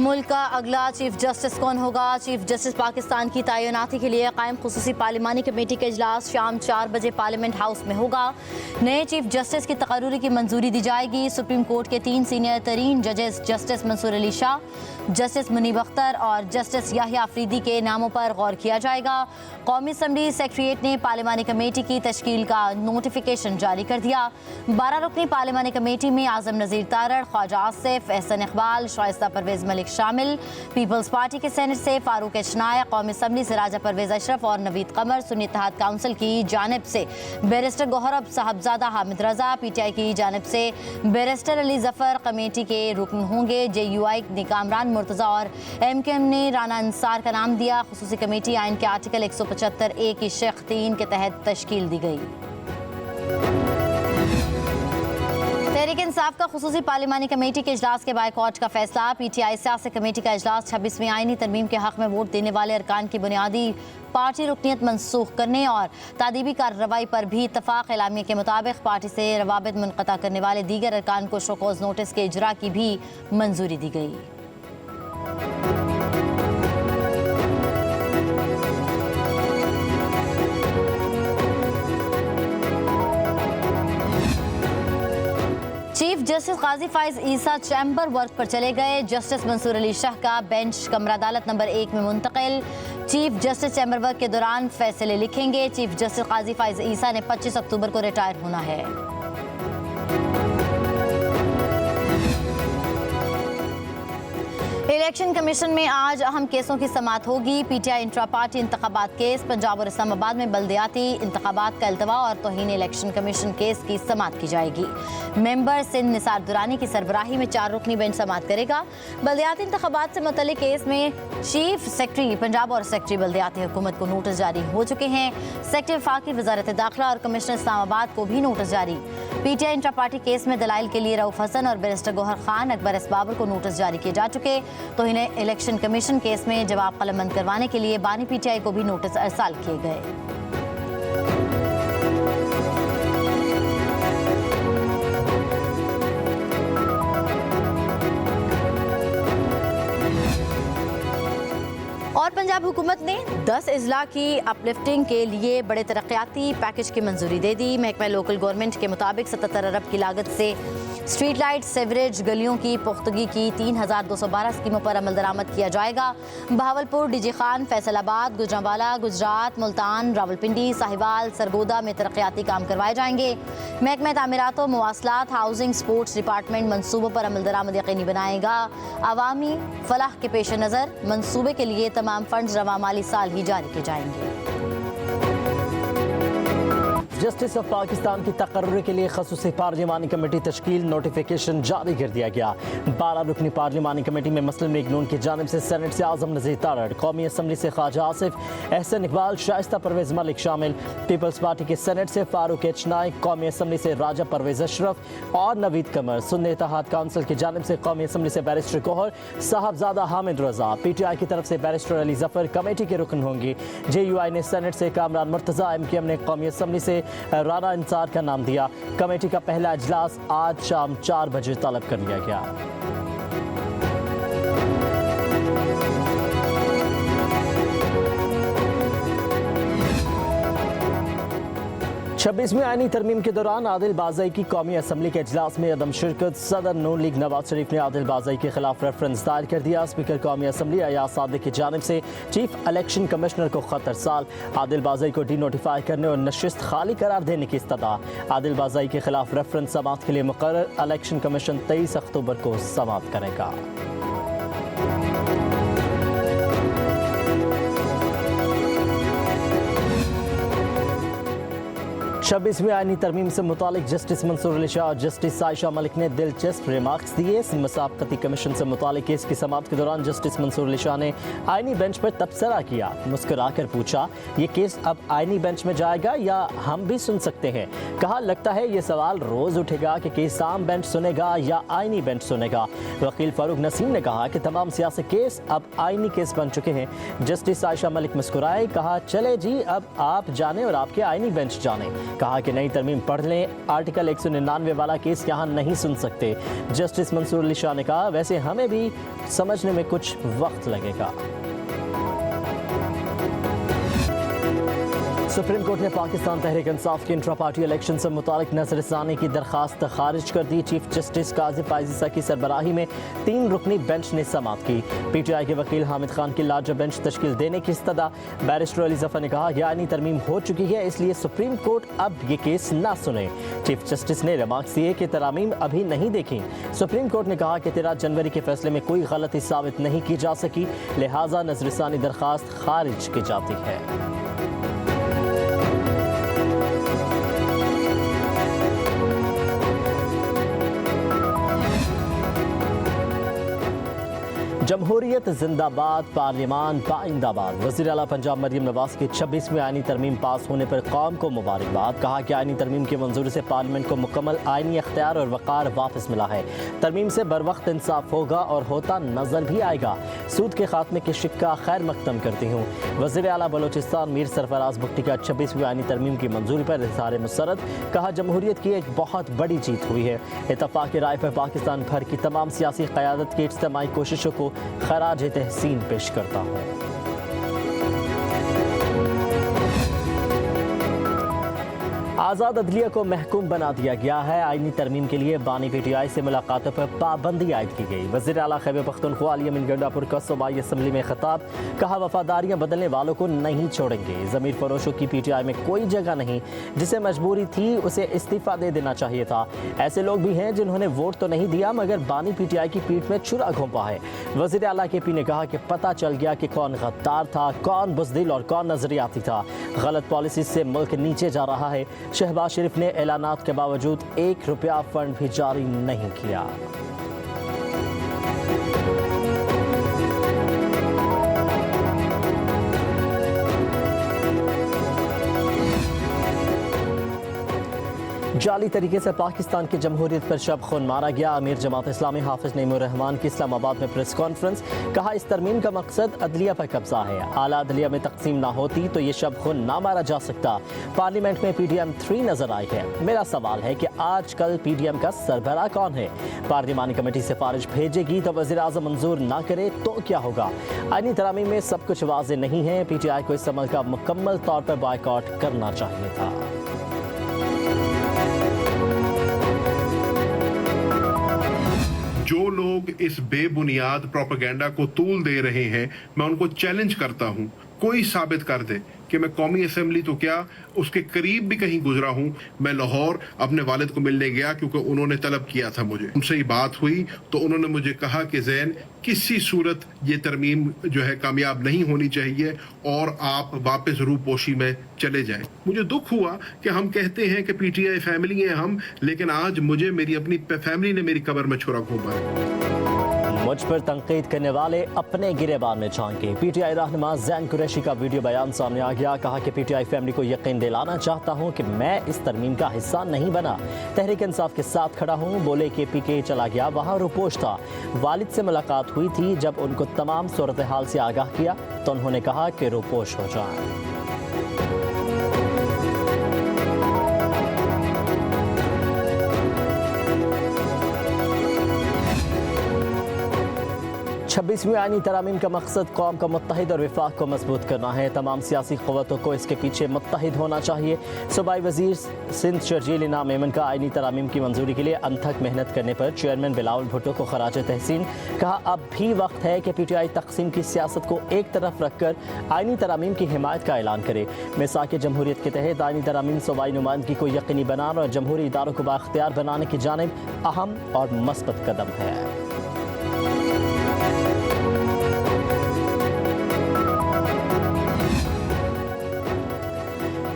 मुल्क का अगला चीफ जस्टिस कौन होगा? चीफ जस्टिस पाकिस्तान की तैनाती के लिए कायम खुसूसी पार्लिमानी कमेटी का इजलास शाम 4 बजे पार्लियामेंट हाउस में होगा। नए चीफ जस्टिस की तकर्रुरी की मंजूरी दी जाएगी। सुप्रीम कोर्ट के 3 सीनियर तरीन जजेस जस्टिस मंसूर अली शाह, जस्टिस मुनीब अख्तर और जस्टिस याहिया अफरीदी के नामों पर गौर किया जाएगा। कौमी असम्बली सेक्रेटरीट ने पार्लिमानी कमेटी की तश्कील का नोटिफिकेशन जारी कर दिया। 12 रुकनी पार्लिमानी कमेटी में आजम नज़ीर तारड़, ख्वाजा आसिफ, एहसन इकबाल, शाइस्ता परवेज मलिक शामिल। पीपल्स पार्टी के सेनेट से फारूक एचनाया, कौमी असम्बली से राजा परवेज अशरफ और नवीद कमर, सुन्नी इत्तेहाद काउंसिल की जानिब से बैरिस्टर गौहर साहबजादा हामिद रजा, पीटीआई की जानिब से बैरिस्टर अली जफर कमेटी के रुकन होंगे। JUI ने कामरान मुर्तज़ा और MKM ने राना अंसार का नाम दिया। खुसूसी कमेटी आइन के आर्टिकल 175A की शेख 3 के तहत तश्कील दी गई। तहरीक इंसाफ का खुसूसी पार्लिमानी कमेटी के इजलास के बायकॉट का फैसला। PTI सियासी कमेटी का इजलास 26वीं आईनी तरमीम के हक में वोट देने वाले अरकान की बुनियादी पार्टी रुकनीत मनसूख करने और तादीबी कार्रवाई पर भी इत्तफाक। एलामिया के मुताबिक पार्टी से रवाबित मुनक़ता करने वाले दीगर अरकान को शोकॉज नोटिस के इजरा की भी मंजूरी दी गई। चीफ जस्टिस काजी फाइज ईसा चैम्बर वर्क पर चले गए। जस्टिस मंसूर अली शाह का बेंच कमरा अदालत नंबर 1 में मुंतकिल। चीफ जस्टिस चैम्बर वर्क के दौरान फैसले लिखेंगे। चीफ जस्टिस काजी फाइज ईसा ने 25 अक्टूबर को रिटायर होना है। इलेक्शन कमीशन में आज अहम केसों की समाअत होगी। PTI इंट्रा पार्टी इंतखाबात केस, पंजाब और इस्लामाबाद में बल्दियाती इंतखाबात का अल्तवा और तौहीन इलेक्शन कमीशन केस की समाअत की जाएगी। मेंबर सिंध निसार दुरानी की सरबराही में 4 रुकनी बेंच समाअत करेगा। बल्दियाती इंतखाबात से मुतल्लिक केस में चीफ सेक्रेटरी पंजाब और सेक्रेटरी बल्दियाती हुकूमत को नोटिस जारी हो चुके हैं। सेक्रेटरी वफाकी वजारत दाखिला और कमिश्नर इस्लामाबाद को भी नोटिस जारी। PTI इंट्रा पार्टी केस में दलाइल के लिए रऊफ हसन और बैरिस्टर गौहर खान, अकबर एस बाबर को नोटिस जारी किए जा चुके। तो इन्हें इलेक्शन कमीशन केस में जवाब कलमबंद करवाने के लिए बानी PTI को भी नोटिस अरसाल किए गए। और पंजाब हुकूमत ने 10 अजला की अपलिफ्टिंग के लिए बड़े तरक्याती पैकेज की मंजूरी दे दी। महकमा लोकल गवर्नमेंट के मुताबिक 77 अरब की लागत से स्ट्रीट लाइट, सेवरेज, गलियों की पुख्तगी की 3212 स्कीमों पर अमल दरामद किया जाएगा। बहावलपुर, DG खान, फैसलाबाद, गुजरांवाला, गुजरात, मुल्तान, रावलपिंडी, साहिवाल, सरगोदा में तरक्याती काम करवाए जाएंगे। महकमा तामीरात व मवासलात, हाउसिंग, स्पोर्ट्स डिपार्टमेंट मंसूबों पर अमल दरामद यकीनी बनाएगा। अवामी फलाह के पेश नज़र मंसूबे के लिए तमाम फंड्स रवा माली साल ही जारी किए जाएंगे। जस्टिस ऑफ पाकिस्तान की तकर्रुरी के लिए खसूसी पार्लिमानी कमेटी तश्कील, नोटिफिकेशन जारी कर दिया गया। 12 रुकनी पार्लिमानी कमेटी में मुस्लिम लीग नून की जानिब से सेनेट से आजम नज़ीर तारड़, कौमी असम्बली से ख्वाजा आसिफ, एहसन इकबाल, शाइस्ता परवेज मलिक शामिल। पीपल्स पार्टी के सेनेट से फारूक एचनाया, कौमी असम्बली से राजा परवेज अशरफ और नवीद कमर। सुन्नी इत्तेहाद काउंसिल की जानिब से कौमी असम्बली से बैरिस्टर गौहर साहबजादा हामिद रजा, PTI की तरफ से बैरिस्टर अली जफर कमेटी के रुकन होंगी। JUI ने सेनेट से कामरान मुर्तज़ा, MKM ने कौमी असम्बली से राना अंसार का नाम दिया। कमेटी का पहला इजलास आज शाम 4 बजे तलब कर लिया गया। 26वीं आईनी तरमीम के दौरान आदिल बाज़ई की कौमी असम्बली के इजलास में अदम शिरकत। सदर नून लीग नवाज शरीफ ने आदिल बाज़ई के खिलाफ रेफरेंस दायर कर दिया। स्पीकर कौमी असम्बली अयाज सादिक की जानिब से चीफ इलेक्शन कमिश्नर को खत अरसाल। आदिल बाज़ई को डी नोटिफाई करने और नशिस्त खाली करार देने की इस्तदा। आदिल बाज़ई के खिलाफ रेफरेंस समाअत के लिए मुकर्रर। इलेक्शन कमीशन 23 अक्टूबर को समाअत करेगा। 26वीं आईनी तरमीम से मुतालिक जस्टिस मंसूर अली शाह और जस्टिस आयशा मलिक ने दिलचस्प रिमार्क्स दिए। मसाबकती कमीशन से मुतालिक केस की समाअत के दौरान जस्टिस मंसूर अली शाह ने आईनी बेंच पर तबसरा किया। मुस्कुराकर पूछा, ये केस अब आईनी बेंच में जाएगा या हम भी सुन सकते हैं? कहा, लगता है ये सवाल रोज उठेगा कि केस आम बेंच सुनेगा या आईनी बेंच सुनेगा। वकील फारूक नसीम ने कहा कि तमाम सियासी केस अब आईनी केस बन चुके हैं। जस्टिस आयशा मलिक मुस्कुराए, कहा, चले जी अब आप जाने और आपके आईनी बेंच जाने। कहा कि नई तरमीम पढ़ लें, आर्टिकल 199 वाला केस यहाँ नहीं सुन सकते। जस्टिस मंसूर अली शाह ने कहा, वैसे हमें भी समझने में कुछ वक्त लगेगा। सुप्रीम कोर्ट ने पाकिस्तान तहरीक इंसाफ के इंट्रा पार्टी इलेक्शन से मुतालिक नजरसानी की दरखास्त खारिज कर दी। चीफ जस्टिस काजी फाइज़ा की सरबराही में 3 रुकनी बेंच ने समाअत की। PTI के वकील हामिद खान की लार्जर बेंच तश्कील देने की इस्तदा। बैरिस्टर अली ज़फ़र ने कहा, यानी तरमीम हो चुकी है, इसलिए सुप्रीम कोर्ट अब ये केस ना सुने। चीफ जस्टिस ने रिमार्क्स दिए कि तरामीम अभी नहीं देखी। सुप्रीम कोर्ट ने कहा कि 13 जनवरी के फैसले में कोई गलती साबित नहीं की जा सकी, लिहाजा नजरसानी दरखास्त खारिज की जाती है। जमहूरियत जिंदाबाद, पार्लियामान पाइंदाबाद। वज़ीर आला पंजाब मरियम नवाज की 26वीं आईनी तरमीम पास होने पर कौम को मुबारकबाद। कहा कि आईनी तरमीम की मंजूरी से पार्लियामेंट को मुकम्मल आईनी अख्तियार और वक़ार वापस मिला है। तरमीम से बर वक्त इंसाफ होगा और होता नजर भी आएगा। सूद के खात्मे की शिक्का खैर मकदम करती हूँ। वज़ीर आला बलोचिस्तान मीर सरफराज भुट्टी का 26वीं आईनी तरमीम की मंजूरी पर इज़हार मुसरत। कहा, जमहूरियत की एक बहुत बड़ी जीत हुई है। इत्तफाक़ राय पर पाकिस्तान भर की तमाम सियासी क़यादत की इज्तिमाई कोशिशों को खराज तहसीन पेश करता हूँ। आज़ाद अदलिया को महकूम बना दिया गया है। आईनी तरमीम के लिए बानी PTI से मुलाकातों पर पाबंदी आयद की गई। वज़ीर आला खैबर पख्तूनख्वा अली अमीन गंडापुर का सूबाई असम्बली में खिताब। कहा, वफादारियाँ बदलने वालों को नहीं छोड़ेंगे। ज़मीर फरोशों की PTI में कोई जगह नहीं। जिसे मजबूरी थी उसे इस्तीफ़ा दे देना चाहिए था। ऐसे लोग भी हैं जिन्होंने वोट तो नहीं दिया मगर बानी PTI की पीठ में छुरा घोंपा है। वज़ीर आला KP ने कहा कि पता चल गया कि कौन गद्दार था, कौन बुज़दिल और कौन नजरियाती था। गलत पॉलिसी से मुल्क नीचे जा रहा है। शहबाज शरीफ ने ऐलानात के बावजूद 1 रुपया फंड भी जारी नहीं किया। जाली तरीके से पाकिस्तान की जमहूरियत पर शब खून मारा गया। अमीर जमात इस्लामी हाफिज नईमुर रहमान की इस्लामाबाद में प्रेस कॉन्फ्रेंस। कहा, इस तरमीम का मकसद अदलिया पर कब्जा है। आला अदलिया में तकसीम ना होती तो ये शब खून ना मारा जा सकता। पार्लियामेंट में PDM 3 नजर आई है। मेरा सवाल है कि आज कल PDM का सरबराह कौन है? पार्लियामानी कमेटी सिफारिश भेजेगी तो वज़ीर आज़म मंजूर ना करे तो क्या होगा? आईनी तरामीम में सब कुछ वाज़ेह नहीं है। PTI को इस अमल का मुकम्मल तौर पर बायकॉट करना चाहिए था। जो लोग इस बेबुनियाद प्रोपेगेंडा को तूल दे रहे हैं, मैं उनको चैलेंज करता हूं, कोई साबित कर दे कि मैं कौमी असेंबली तो क्या उसके करीब भी कहीं गुजरा हूं। मैं लाहौर अपने वालिद को मिलने गया क्योंकि उन्होंने तलब किया था मुझे। उनसे ही बात हुई तो उन्होंने मुझे कहा कि ज़ैन, किसी सूरत ये तरमीम जो है कामयाब नहीं होनी चाहिए और आप वापस रूपोशी में चले जाएं। मुझे दुख हुआ कि हम कहते हैं कि PTI फैमिली है हम, लेकिन आज मुझे मेरी अपनी फैमिली ने मेरी कब्र में छुरा घोंपा है। मुझ पर तनकीद करने वाले अपने गिरेबान में झांके। PTI रहनुमा ज़ैन कुरैशी का वीडियो बयान सामने आ गया। कहा कि PTI फैमिली को यकीन दिलाना चाहता हूं कि मैं इस तरमीम का हिस्सा नहीं बना। तहरीक इंसाफ के साथ खड़ा हूं। बोले कि PK चला गया, वहां रुपोश था। वालिद से मुलाकात हुई थी। जब उनको तमाम सूरत हाल से आगाह किया तो उन्होंने कहा कि रुपोश हो जाए। छब्बीसवीं आईनी तरामीम का मकसद कौम का मुत्तहिद और विफाक को मजबूत करना है। तमाम सियासी क़ुव्वतों को इसके पीछे मुत्तहिद होना चाहिए। सूबाई वज़ीर सिंध शर्जील इनाम मेमन का आईनी तरामीम की मंजूरी के लिए अनथक मेहनत करने पर चेयरमैन बिलावल भुट्टो को खराज तहसीन। कहा, अब भी वक्त है कि PTI तकसीम की सियासत को एक तरफ रखकर आईनी तरामीम की हिमायत का ऐलान करे। मिसाक जमहूरियत के तहत आईनी तरामीम सूबाई नुमाइंदगी को यकीनी बनाना और जमहूरी इदारों को बाख्तियार बनाने की जानिब अहम और मस्बत कदम है।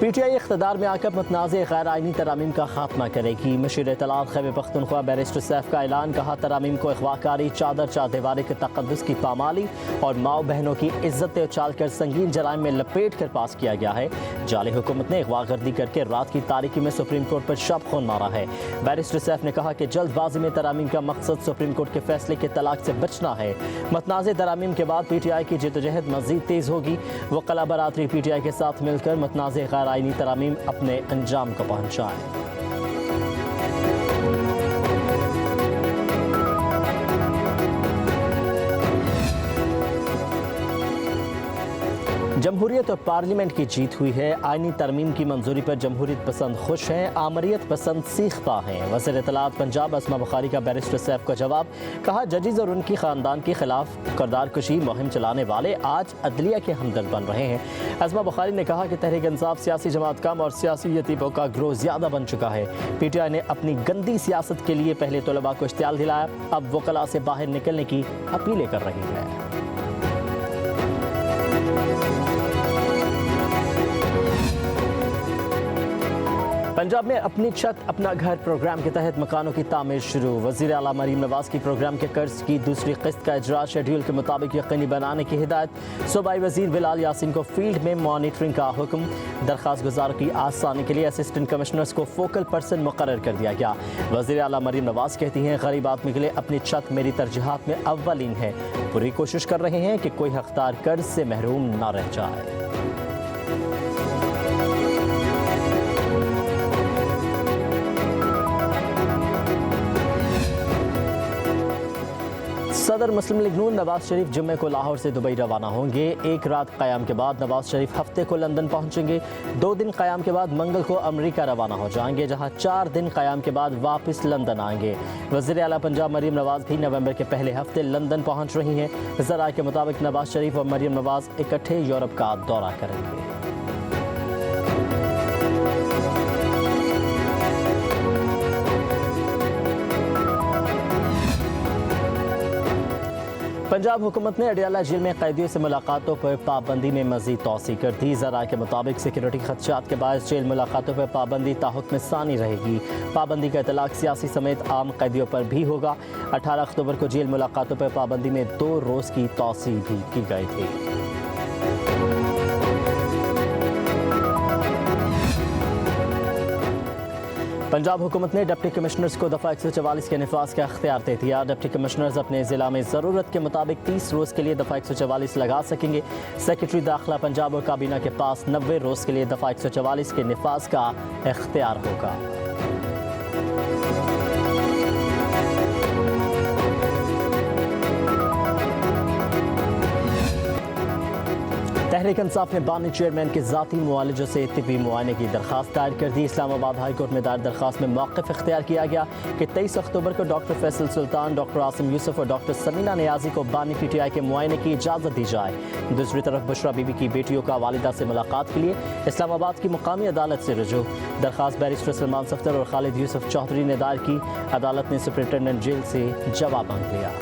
PTI इख्तिदार में आकर मुतनाज़ गैर आइनी तरामीम का खात्मा करेगी। मशीर इत्तलात खैबर पख्तूनख्वा बैरिस्टर सैफ का ऐलान। कहा, तरामीम को अगवाकारी, चादर चारदीवारी के तक़द्दुस की पामाली और माओ बहनों की इज्जत उछाल कर संगीन जराइम में लपेट कर पास किया गया है। जाली हुकूमत ने अगवा गर्दी करके रात की तारीकी में सुप्रीम कोर्ट पर शब खून मारा है। बैरिस्टर सैफ ने कहा कि जल्दबाजी में तरामीम का मकसद सुप्रीम कोर्ट के फैसले के तलाक से बचना है। मुतनाज़ तरामीम के बाद PTI की जद्दोजहद मज़ीद तेज़ होगी। वकला बरादरी PTI के साथ मिलकर मुतनाज़ गैर आईनी तरामीम अपने अंजाम को पहुँचाएँ। जमहूरियत और पार्लियामेंट की जीत हुई है। आईनी तरमीम की मंजूरी पर जमहूरियत पसंद खुश हैं, आमरीत पसंद सीखता हैं। वज़ीर इत्तलात पंजाब अस्मा बुखारी का बैरिस्टर सैफ का जवाब। कहा जजीज और उनकी ख़ानदान के खिलाफ किरदार कुशी मुहिम चलाने वाले आज अदलिया के हमदर्द बन रहे हैं। अस्मा बुखारी ने कहा कि तहरीक इंसाफ सियासी जमात कम और सियासी यतीमों का ग्रोह ज़्यादा बन चुका है। PTI ने अपनी गंदी सियासत के लिए पहले तलबा को इश्तियाल दिलाया, अब वकला से बाहर निकलने की अपीलें कर रही है। पंजाब में अपनी छत अपना घर प्रोग्राम के तहत मकानों की तामीर शुरू। वज़ीर आला मरीम नवाज की प्रोग्राम के कर्ज की दूसरी किस्त का इजरा शेड्यूल के मुताबिक यकीनी बनाने की हिदायत। सूबाई वज़ीर बिलाल यासीन को फील्ड में मॉनिटरिंग का हुक्म। दरख्वास्त गुजार की आसानी के लिए असिस्टेंट कमिश्नर्स को फोकल पर्सन मुकर्रर कर दिया गया। वज़ीर आला मरीम नवाज कहती हैं गरीब आदमी के लिए अपनी छत मेरी तरजीहात में अव्वलीन है। पूरी कोशिश कर रहे हैं कि कोई हकदार कर्ज से महरूम न रह जाए। सदर मुस्लिम लीग नून नवाज शरीफ जुम्मे को लाहौर से दुबई रवाना होंगे। एक रात क़याम के बाद नवाज शरीफ हफ्ते को लंदन पहुंचेंगे। 2 दिन क़याम के बाद मंगल को अमेरिका रवाना हो जाएंगे, जहां 4 दिन क़याम के बाद वापस लंदन आएंगे। वज़ीर आला पंजाब मरीम नवाज भी नवंबर के पहले हफ्ते लंदन पहुंच रही हैं। ज़राए के मुताबिक नवाज शरीफ और मरीम नवाज इकट्ठे यूरोप का दौरा करेंगे। पंजाब हुकूमत ने अडियाला जेल में कैदियों से मुलाकातों पर पाबंदी में मज़ीद तौसी कर दी। ज़राए के मुताबिक सिक्योरिटी खदशात के बायस जेल मुलाकातों पर पाबंदी ताहुक्म सानी रहेगी। पाबंदी का इतलाक़ सियासी समेत आम कैदियों पर भी होगा। 18 अक्टूबर को जेल मुलाकातों पर पाबंदी में 2 रोज़ की तौसी भी की गई थी। पंजाब हुकूमत ने डिप्टी कमिश्नर्स को दफ़ा 144 के नफाज का इख्तियार दे दिया। डिप्टी कमिश्नर्स अपने ज़िला में ज़रूरत के मुताबिक 30 रोज़ के लिए दफ़ा 144 लगा सकेंगे। सेक्रेटरी दाखिला पंजाब और काबीना के पास 90 रोज़ के लिए दफ़ा 144 के नफाज का इख्तियार होगा। तहरीक इंसाफ ने बानी चेयरमैन के ज़ाती मुआलजों से तिबी मुआयने की दरख्वास्त दायर कर दी। इस्लामाबाद हाई कोर्ट में दायर दरख्वास्त में मौक़िफ़ इख्तियार किया गया कि 23 अक्टूबर को डॉक्टर फैसल सुल्तान, डॉक्टर आसिम यूसुफ और डॉक्टर समीना नियाजी को बानी PTI के मुआयने की इजाज़त दी जाए। दूसरी तरफ बुशरा बीबी की बेटियों का वालिदा से मुलाकात के लिए इस्लामाबाद की मुकामी अदालत से रुजू। दरख्वास्त बैरिस्टर सलमान सफ्दर और खालिद यूसुफ चौधरी ने दायर की। अदालत ने सुपरिटेंडेंट जेल से जवाब मांग लिया।